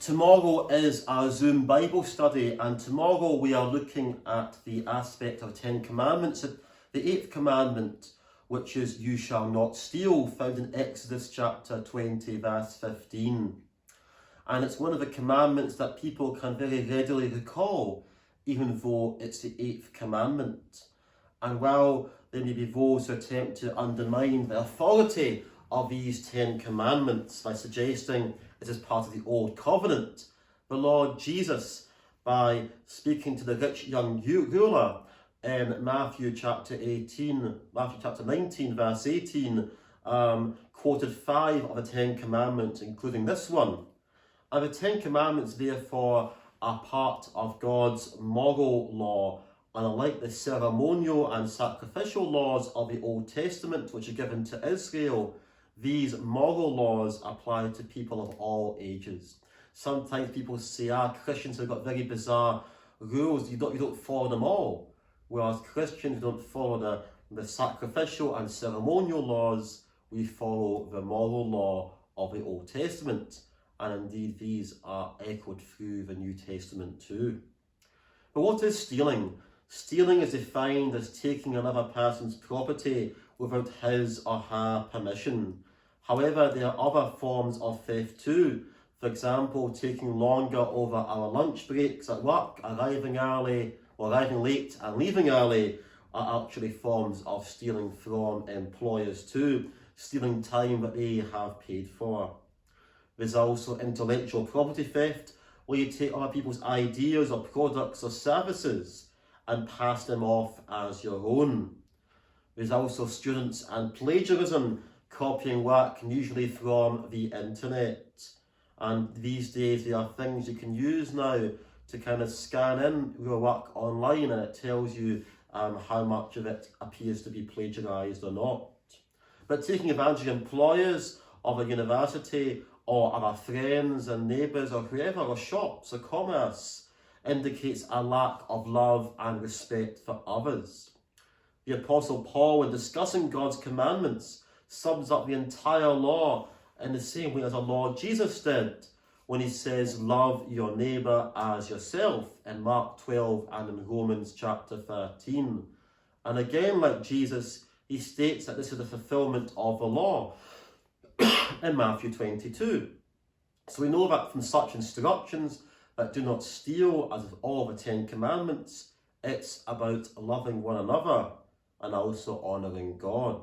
Tomorrow is our Zoom Bible study, and tomorrow we are looking at the aspect of the Ten Commandments, the eighth commandment, which is "You shall not steal," found in Exodus chapter 20, verse 15. And it's one of the commandments that people can very readily recall, even though it's the eighth commandment. And while there may be those who attempt to undermine the authority of these Ten Commandments by suggesting it is part of the Old Covenant, the Lord Jesus, by speaking to the rich young ruler in Matthew chapter 19, verse 18, quoted 5 of the Ten Commandments, including this one. And the Ten Commandments, therefore, are part of God's moral law, and unlike the ceremonial and sacrificial laws of the Old Testament, which are given to Israel, these moral laws apply to people of all ages. Sometimes people say, Christians have got very bizarre rules, you don't follow them all. Whereas Christians don't follow the sacrificial and ceremonial laws, we follow the moral law of the Old Testament. And indeed, these are echoed through the New Testament too. But what is stealing? Stealing is defined as taking another person's property without his or her permission. However, there are other forms of theft too. For example, taking longer over our lunch breaks at work, arriving late and leaving early are actually forms of stealing from employers too, stealing time that they have paid for. There's also intellectual property theft, where you take other people's ideas or products or services and pass them off as your own. There's also students and plagiarism, copying work usually from the internet. And these days there are things you can use now to kind of scan in your work online, and it tells you how much of it appears to be plagiarized or not. But taking advantage of employers of a university or our friends and neighbours or whoever, or shops or commerce, indicates a lack of love and respect for others. The Apostle Paul, in discussing God's commandments, sums up the entire law in the same way as our Lord Jesus did when he says, love your neighbour as yourself, in Mark 12 and in Romans chapter 13. And again, like Jesus, he states that this is the fulfilment of the law in Matthew 22. So we know that from such instructions that do not steal, as with all the Ten Commandments, it's about loving one another and also honouring God.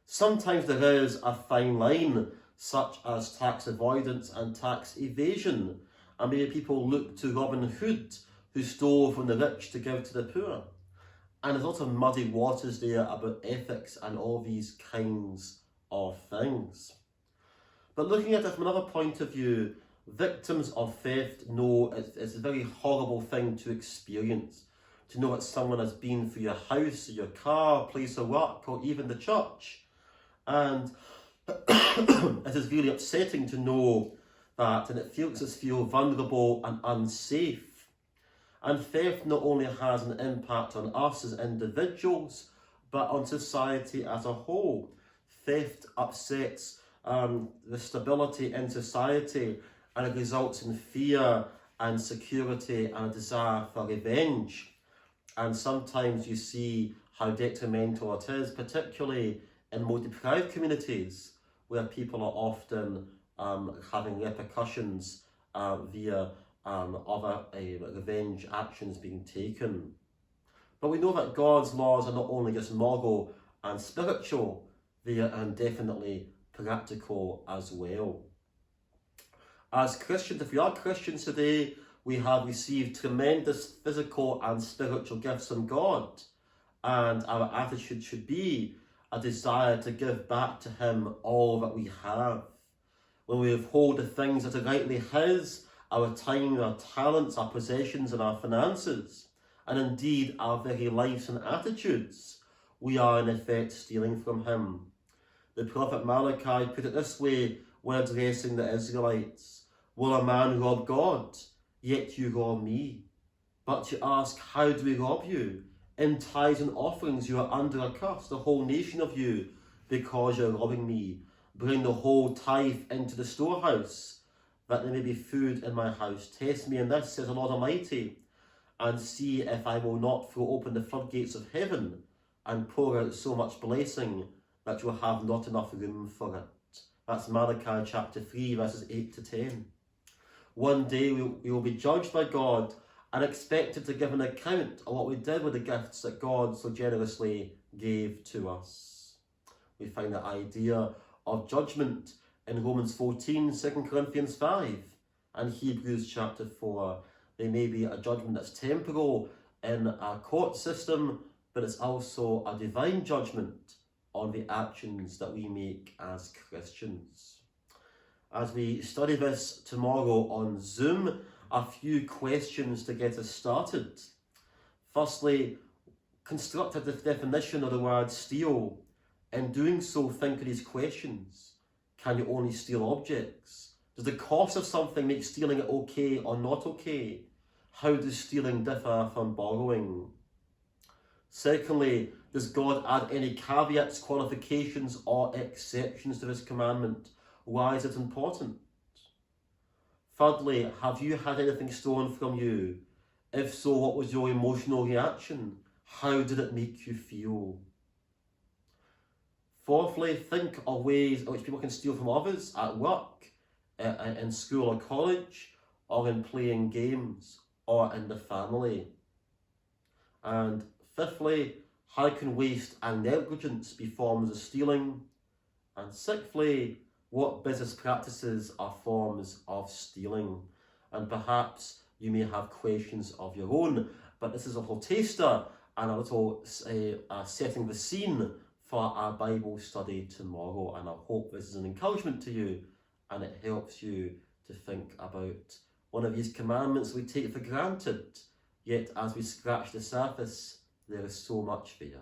Sometimes there is a fine line, such as tax avoidance and tax evasion, and maybe people look to Robin Hood, who stole from the rich to give to the poor. And there's lots of muddy waters there about ethics and all these kinds of things. But looking at it from another point of view, victims of theft know it's a very horrible thing to experience. To know that someone has been through your house, or your car, place of work, or even the church. And it is really upsetting to know that, and it makes us feel vulnerable and unsafe. And theft not only has an impact on us as individuals, but on society as a whole. Theft upsets the stability in society, and it results in fear and security and a desire for revenge. And sometimes you see how detrimental it is, particularly in more deprived communities, where people are often having repercussions via other revenge actions being taken. But we know that God's laws are not only just moral and spiritual, they are definitely practical as well. As Christians, if we are Christians today, we have received tremendous physical and spiritual gifts from God, and our attitude should be a desire to give back to him all that we have. When we withhold the things that are rightly his, our time, our talents, our possessions and our finances, and indeed our very lives and attitudes, we are in effect stealing from him. The prophet Malachi put it this way when addressing the Israelites: will a man rob God? Yet you rob me. But you ask, how do we rob you? In tithes and offerings you are under a curse, the whole nation of you, because you're robbing me. Bring the whole tithe into the storehouse, that there may be food in my house. Test me in this, says the Lord Almighty, and see if I will not throw open the floodgates of heaven and pour out so much blessing that you'll have not enough room for it. That's Malachi chapter 3, verses 8 to 10. One day we will be judged by God and expected to give an account of what we did with the gifts that God so generously gave to us. We find the idea of judgment in Romans 14, 2 Corinthians 5, and Hebrews chapter 4. There may be a judgment that's temporal in our court system, but it's also a divine judgment on the actions that we make as Christians. As we study this tomorrow on Zoom, a few questions to get us started. Firstly, construct a definition of the word steal. In doing so, think of these questions. Can you only steal objects? Does the cost of something make stealing it okay or not okay? How does stealing differ from borrowing? Secondly, does God add any caveats, qualifications, or exceptions to this commandment? Why is it important? Thirdly, have you had anything stolen from you? If so, what was your emotional reaction? How did it make you feel? Fourthly, think of ways in which people can steal from others at work, in school or college, or in playing games, or in the family. And fifthly, how can waste and negligence be forms of stealing? And sixthly, what business practices are forms of stealing? And perhaps you may have questions of your own, but this is a little taster and a little setting the scene for our Bible study tomorrow. And I hope this is an encouragement to you and it helps you to think about one of these commandments we take for granted, yet as we scratch the surface, there is so much there.